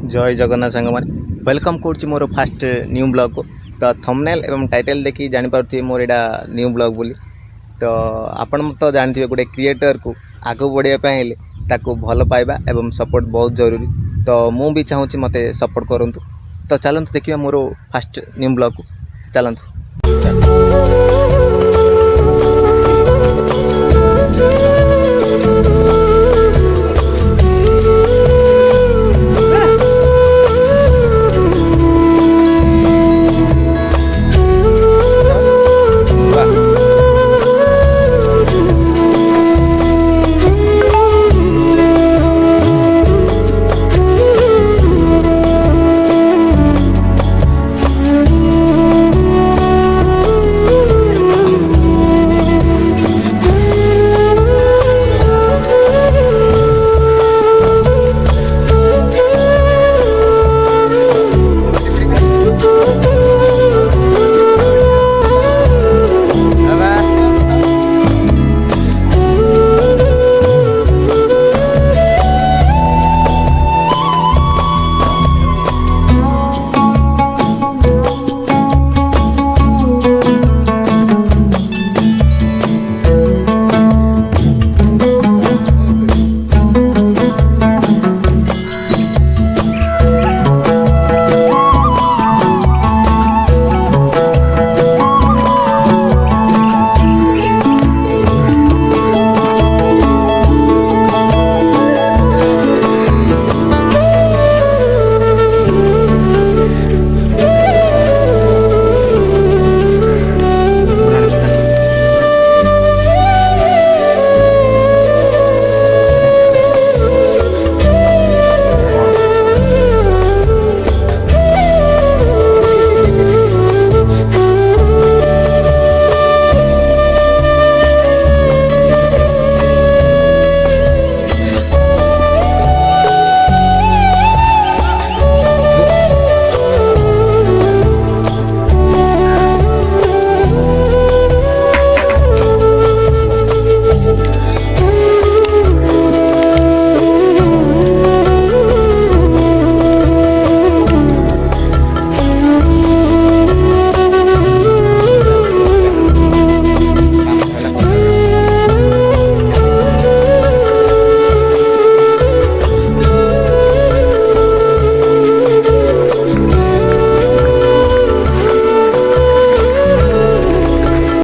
जय जगन्नाथ सांग मैंने वेलकम कर मोर fast new blog को। तो थंबनेल एवं टाइटल देखी जानीपारे मोर यहाँ न्यू ब्लॉग बोली। तो आपण तो जानते गोटे क्रिएटर को आगू बढ़ापी हेले ताकू भल पाइबा एवं सपोर्ट बहुत जरूरी। तो मु भी चाहूँगी मते सपोर्ट करूँ। तो चलते देखिए मोर फास्ट न्यू ब्लॉग को चलतु।